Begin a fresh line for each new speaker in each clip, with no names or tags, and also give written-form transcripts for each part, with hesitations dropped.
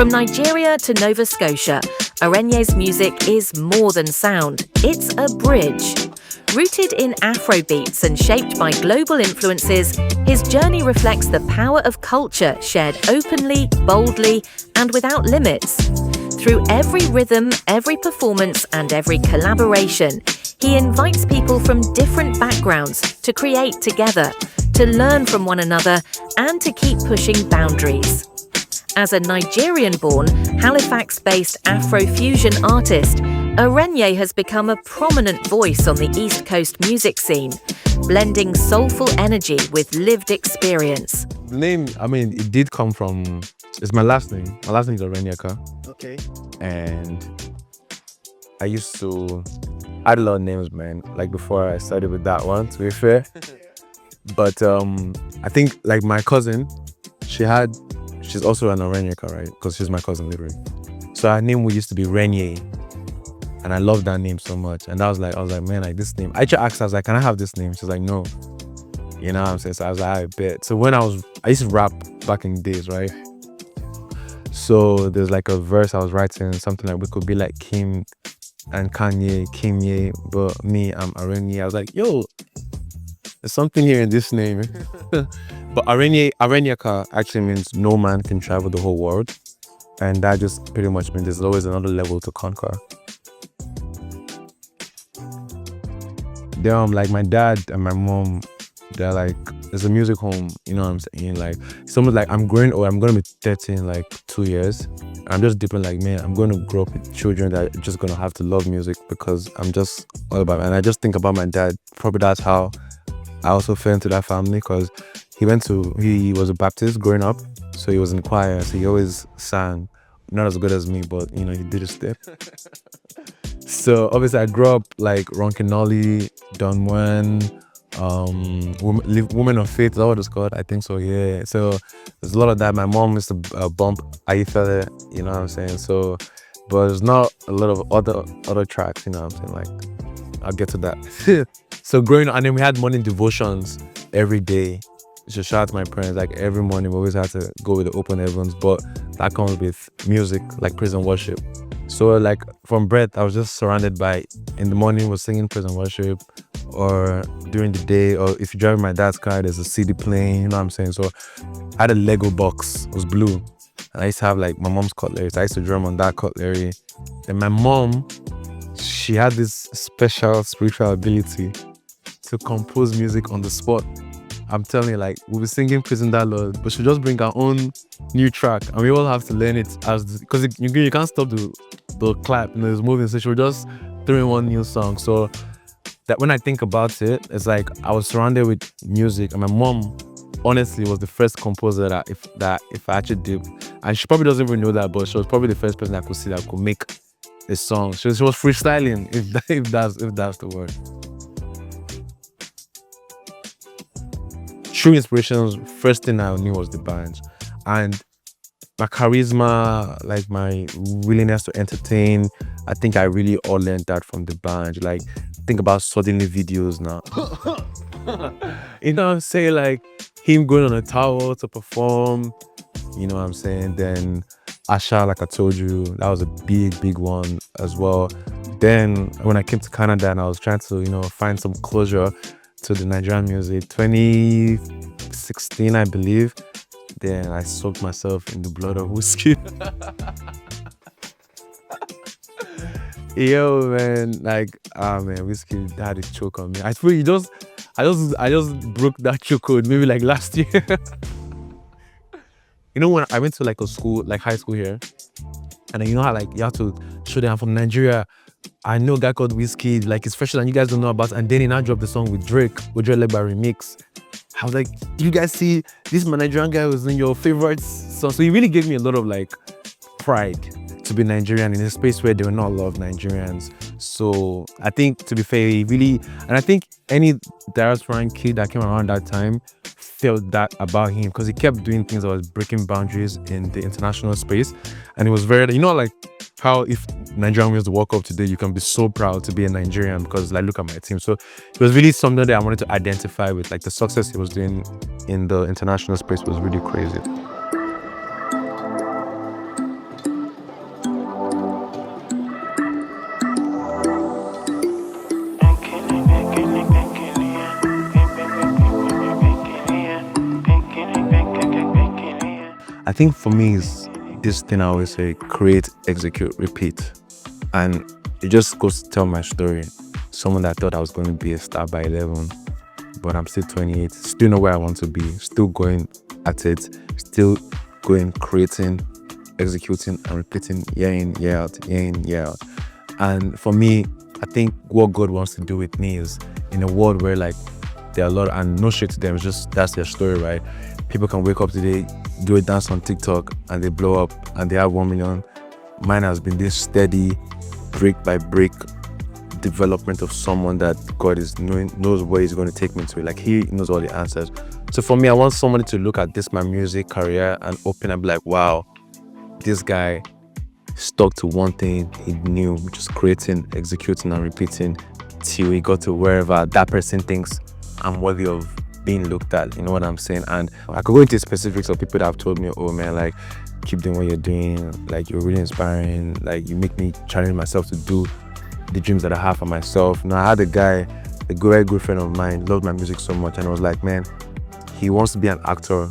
From Nigeria to Nova Scotia, aRENYE's music is more than sound, it's a bridge. Rooted in Afro beats and shaped by global influences, his journey reflects the power of culture shared openly, boldly, and without limits. Through every rhythm, every performance, and every collaboration, he invites people from different backgrounds to create together, to learn from one another, and to keep pushing boundaries. As a Nigerian-born, Halifax-based Afro-fusion artist, aRENYE has become a prominent voice on the East Coast music scene, blending soulful energy with lived experience.
The name, it did come from, it's my last name. My last name is aRENYE.
Okay.
And I used to add a lot of names, man, like before I started with that one, to be fair. But I think like my cousin, she's also an aRENYE, right? Because she's my cousin, literally. So her name used to be aRENYE. And I love that name so much. And I was like, man, like this name. I just asked her, I was like, can I have this name? She's like, no. You know what I'm saying? So I was like, I bet. So when I used to rap back in the days, right? So there's like a verse I was writing, something like, we could be like Kim and Kanye, Kimye, but me, I'm aRENYE. I was like, yo, there's something here in this name. But aRENYE actually means no man can travel the whole world. And that just pretty much means there's always another level to conquer. Like my dad and my mom, they're like, there's a music home, you know what I'm saying? Like, someone's like, I'm growing old, I'm going to be 30 in like 2 years. I'm just dipping like, man, I'm going to grow up with children that are just going to have to love music because I'm just all about it. And I just think about my dad. Probably that's how I also fell into that family, because he was a Baptist growing up. So he was in choir. So he always sang, not as good as me, but you know, he did his step. So obviously I grew up like Ronkinoli, Don Juan, Women of Faith, is that what it's called? I think so, yeah. So there's a lot of that. My mom used to bump Aifele, you know what I'm saying? So, but there's not a lot of other tracks, you know what I'm saying? Like, I'll get to that. So growing up, and then we had morning devotions every day. So shout out to my parents, like every morning we always had to go with the open heavens, but that comes with music, like praise and worship. So like from birth, I was just surrounded by, in the morning was singing praise and worship, or during the day, or if you drive my dad's car, there's a CD playing, you know what I'm saying? So I had a Lego box, it was blue. And I used to have like my mom's cutlery, so I used to drum on that cutlery. Then my mom, she had this special spiritual ability to compose music on the spot. I'm telling you, like, we'll be singing Praising That Lord, but she'll just bring her own new track, and we all have to learn it because you can't stop the clap, you know, it's moving, so she'll just throw in one new song. So that when I think about it, it's like I was surrounded with music, and my mom honestly was the first composer that if I actually did, and she probably doesn't even know that, but she was probably the first person I could see that could make a song. She was freestyling, if that's the word. True inspirations, first thing I knew was the band, and my charisma, like my willingness to entertain. I think I really all learned that from the band. Like, think about Suddenly videos now. You know what I'm saying? Like him going on a tower to perform, you know what I'm saying? Then Asha, like I told you, that was a big one as well. Then when I came to Canada and I was trying to, you know, find some closure to the Nigerian music, 2016, I believe. Then I soaked myself in the blood of whiskey. Yo, man, like, man, whiskey had a choke on me. I feel I just broke that choke code maybe like last year. You know, when I went to like a school, like high school here, and then you know how like you have to show them I'm from Nigeria. I know a guy called Whiskey, like it's fresher than you guys don't know about, and then he now dropped the song with Drake, Legba remix. I was like, do you guys see this Nigerian guy was in your favorite song? So he really gave me a lot of like pride to be Nigerian in a space where there were not a lot of Nigerians. So I think, to be fair, he really, and I think any diasporan kid that came around that time felt that about him, because he kept doing things that was breaking boundaries in the international space. And it was very, you know, like how if Nigerian wins the World Cup today, you can be so proud to be a Nigerian because like, look at my team. So it was really something that I wanted to identify with. Like the success he was doing in the international space was really crazy. I think for me is this thing I always say: create, execute, repeat. And it just goes to tell my story. Someone that thought I was going to be a star by 11, but I'm still 28, still know where I want to be, still going at it, still going, creating, executing, and repeating year in, year out, year in, year out. And for me, I think what God wants to do with me is, in a world where like there are a lot, and no shit to them, it's just that's their story, right? People can wake up today, do a dance on TikTok, and they blow up, and they have 1 million. Mine has been this steady, brick by brick development of someone that God is knows where He's going to take me to. Like He knows all the answers. So for me, I want somebody to look at this my music career and open and be like, wow, this guy stuck to one thing he knew, just creating, executing, and repeating till he got to wherever that person thinks I'm worthy of being looked at. You know what I'm saying? And I could go into specifics of people that have told me, oh man, like, keep doing what you're doing, like you're really inspiring, like you make me challenge myself to do the dreams that I have for myself. Now I had a guy, a very good friend of mine, loved my music so much, and I was like, man, he wants to be an actor,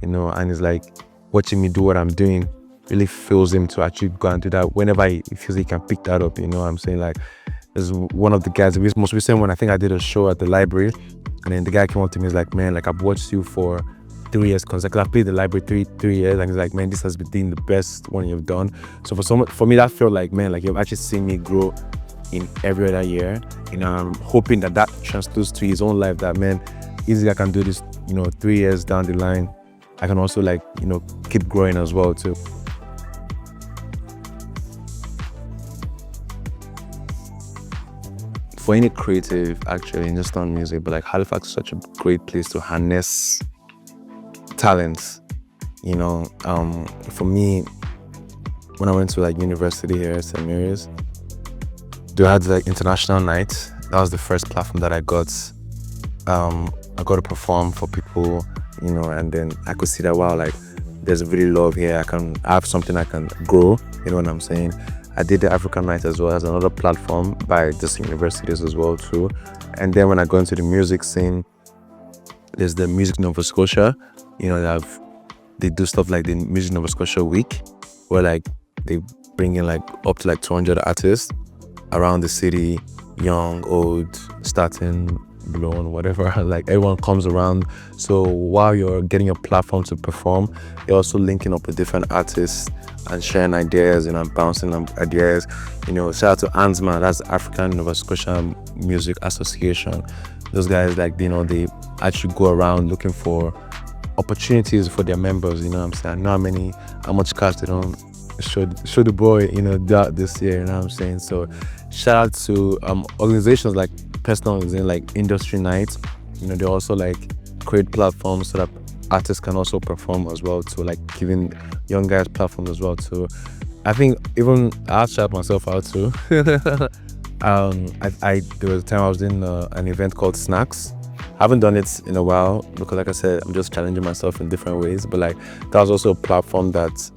you know, and he's like, watching me do what I'm doing really fills him to actually go and do that whenever he feels he can pick that up. You know what I'm saying? Like, there's one of the guys, the most recent one, I think I did a show at the library, and then the guy came up to me, he's like, man, like I've watched you for 3 years consecutively. I played the library three years, and he's like, man, this has been the best one you've done. So for me, that felt like, man, like you've actually seen me grow in every other year. You know, I'm hoping that transfers to his own life, that, man, easily I can do this, you know, 3 years down the line, I can also, like, you know, keep growing as well too. For any creative, actually, in just on music, but like Halifax is such a great place to harness talents. You know, for me, when I went to like university here at St. Mary's, they had like international night. That was the first platform that I got. I got to perform for people, you know, and then I could see that, wow, like there's really love here. I have something I can grow. You know what I'm saying? I did the African Night as well as another platform by just universities as well too. And then when I go into the music scene, there's the Music Nova Scotia. You know, they do stuff like the Music Nova Scotia Week, where like they bring in like up to like 200 artists around the city, young, old, starting, blown, whatever. Like everyone comes around. So while you're getting your platform to perform, you're also linking up with different artists and sharing ideas, you know, and bouncing ideas. You know, shout out to ANSMA, that's African Nova Scotia Music Association. Those guys, like, you know, they actually go around looking for opportunities for their members. You know what I'm saying? I know how much cash they don't show the boy, you know, this year. You know what I'm saying? So shout out to organizations like personal organizations like Industry Night. You know, they also like create platforms so that artists can also perform as well too, like giving young guys platforms as well too. I think even I'll shout myself out too. There was a time I was in an event called Snacks. I haven't done it in a while because, like I said, I'm just challenging myself in different ways. But like that was also a platform that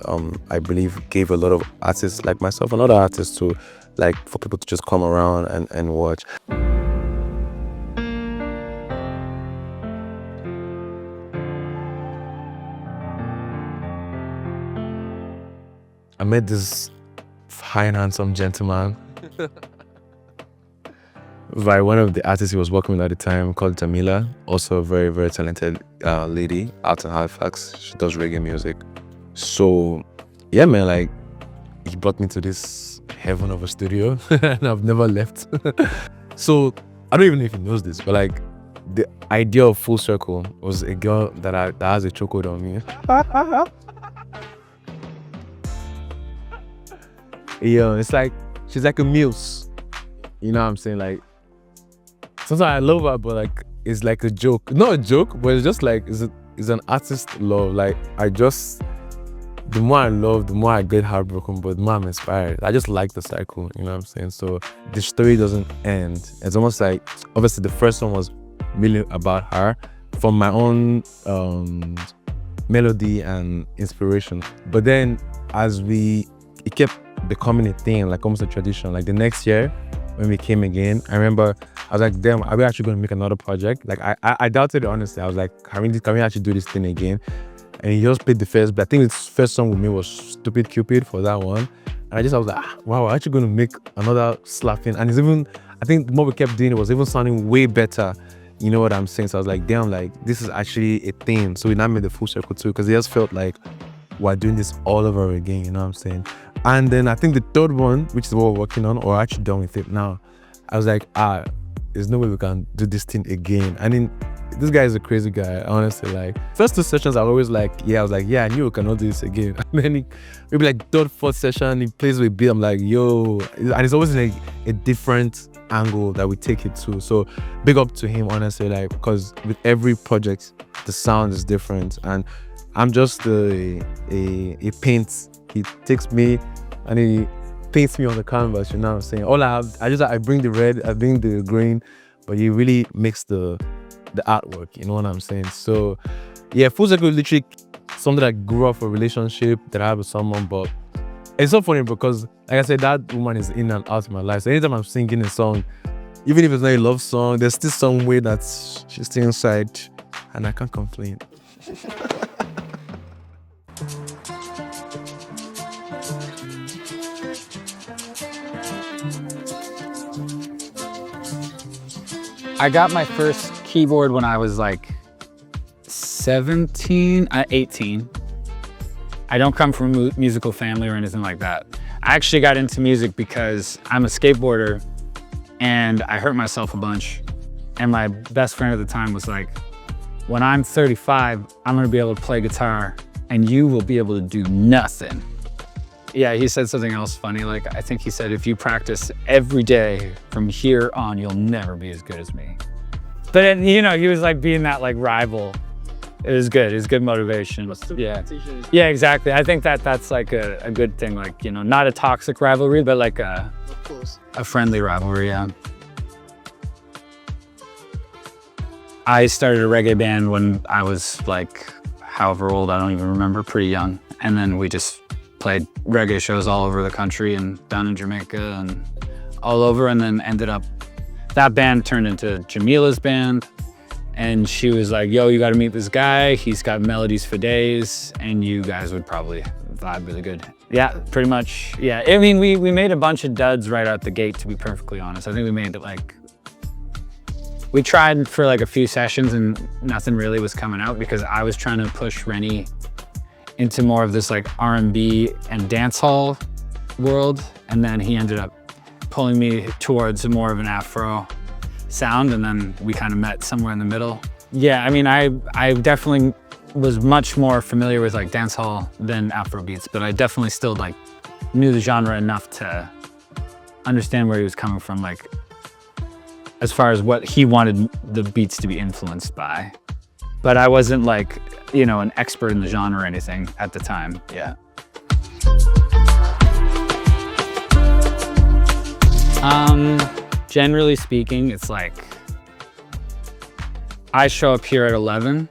I believe gave a lot of artists like myself and other artists to, like, for people to just come around and watch. I met this fine, handsome gentleman by one of the artists he was working with at the time, called Jamila. Also a very, very talented lady out in Halifax. She does reggae music. So yeah, man, like he brought me to this heaven of a studio and I've never left. So I don't even know if he knows this, but like the idea of Full Circle was a girl that has a chokehold on me. Yeah, it's like she's like a muse. You know what I'm saying? Like sometimes I love her, but like it's like a joke. Not a joke, but it's just like it's an artist love. Like the more I love, the more I get heartbroken, but the more I'm inspired. I just like the cycle, you know what I'm saying? So the story doesn't end. It's almost like, obviously the first one was really about her from my own melody and inspiration. But then it kept becoming a thing, like almost a tradition. Like the next year when we came again, I remember I was like, damn, are we actually going to make another project? Like I doubted it, honestly. I was like, can we actually do this thing again? and he just played the first beat. I think his first song with me was Stupid Cupid for that one. And I was like, wow, we're actually going to make another slapping. And it's even, I think the more we kept doing it was even sounding way better. You know what I'm saying? So I was like, damn, like this is actually a thing. So we now made the full circle too, because it just felt like we're doing this all over again, you know what I'm saying? And then I think the third one, which is what we're working on, or actually done with it now, I was like, there's no way we can do this thing again. I mean, this guy is a crazy guy, honestly. Like, first 2 sessions, I was like, I knew we cannot do this again. And then maybe like third, fourth session, he plays with beat. I'm like, yo, and it's always like a different angle that we take it to. So big up to him, honestly, like, because with every project, the sound is different. And I'm just a paint. He takes me and he paints me on the canvas, you know what I'm saying? All I bring the red, I bring the green, but he really makes the artwork, you know what I'm saying? So yeah, full circle is literally something that grew up a relationship that I have with someone. But it's so funny because, like I said, that woman is in and out of my life. So anytime I'm singing a song, even if it's not a love song, there's still some way that she's still inside, and I can't complain.
I got my first keyboard when I was like 18. I don't come from a musical family or anything like that. I actually got into music because I'm a skateboarder and I hurt myself a bunch. And my best friend at the time was like, when I'm 35, I'm gonna be able to play guitar and you will be able to do nothing. Yeah, he said something else funny. Like, I think he said, if you practice every day from here on, you'll never be as good as me. But you know, he was like being that like rival. It was good. It was good motivation. Yeah, yeah, exactly. I think that's like a good thing. Like, you know, not a toxic rivalry, but like a friendly rivalry. Yeah. I started a reggae band when I was like, however old, I don't even remember, pretty young. And then we just played reggae shows all over the country and down in Jamaica and all over, and then ended up, that band turned into Jamila's band. And she was like, yo, you gotta meet this guy. He's got melodies for days and you guys would probably vibe really good. Yeah, pretty much, yeah. I mean, we made a bunch of duds right out the gate, to be perfectly honest. I think we made it like, we tried for like a few sessions and nothing really was coming out because I was trying to push aRENYE into more of this like R&B and dancehall world. And then he ended up pulling me towards more of an Afro sound, and then we kind of met somewhere in the middle. Yeah, I mean, I definitely was much more familiar with like dancehall than Afro beats, but I definitely still like knew the genre enough to understand where he was coming from, like as far as what he wanted the beats to be influenced by. But I wasn't like, you know, an expert in the genre or anything at the time, yeah. Generally speaking, it's like, I show up here at 11.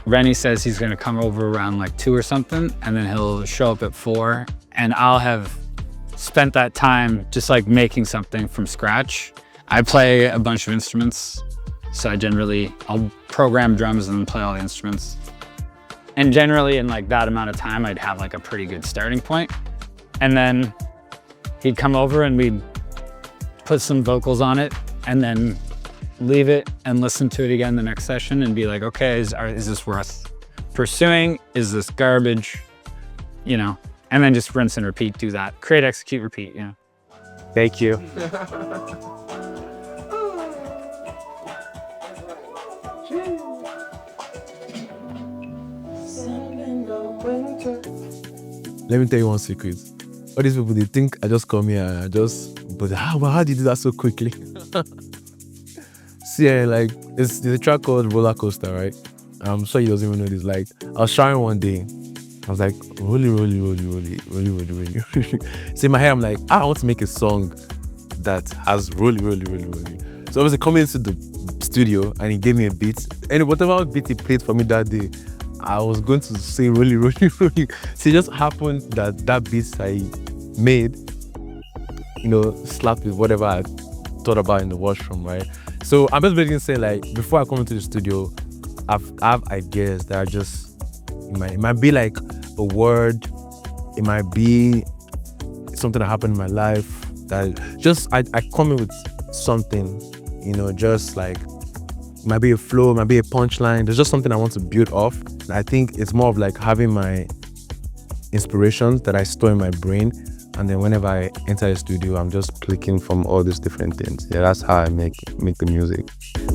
aRENYE says he's gonna come over around like 2 or something, and then he'll show up at 4, and I'll have spent that time just like making something from scratch. I play a bunch of instruments, so I'll program drums and then play all the instruments. And generally in like that amount of time, I'd have like a pretty good starting point. And then he'd come over and we'd put some vocals on it and then leave it and listen to it again the next session and be like, okay, is this worth pursuing? Is this garbage? You know, and then just rinse and repeat, do that. Create, execute, repeat, you know. Thank you.
Let me tell you one secret. All these people, they think I just come here and but how do you do that so quickly? See, like, there's a track called Roller Coaster, right? I'm sure he doesn't even know this. Like, I was showering one day. I was like, rolly. So in my head, I'm like, I want to make a song that has rolly. So I was coming into the studio and he gave me a beat. And whatever beat he played for me that day, I was going to say rolly. So it just happened that beat I made, you know, slapped with whatever I thought about in the washroom, right? So I'm just basically saying, like, before I come into the studio, I have ideas that are just It might be like a word. It might be something that happened in my life. That just I come in with something, just like it might be a flow, it might be a punchline. There's just something I want to build off. I think it's more of like having my inspirations that I store in my brain, and then whenever I enter the studio, I'm just clicking from all these different things. Yeah, that's how I make the music.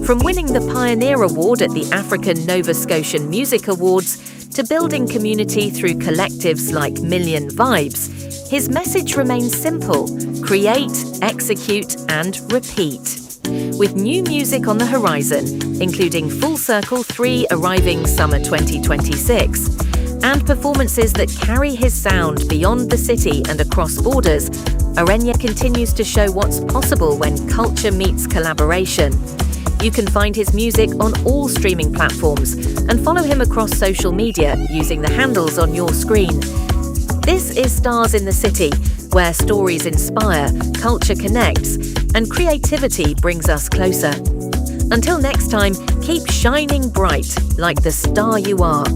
From winning the Pioneer Award at the African Nova Scotian Music Awards to building community through collectives like Million Vibes, his message remains simple: create, execute, and repeat. With new music on the horizon, including Full Circle 3 arriving summer 2026, and performances that carry his sound beyond the city and across borders, aRENYE continues to show what's possible when culture meets collaboration. You can find his music on all streaming platforms and follow him across social media using the handles on your screen. This is Stars in the City, where stories inspire, culture connects, and creativity brings us closer. Until next time, keep shining bright like the star you are.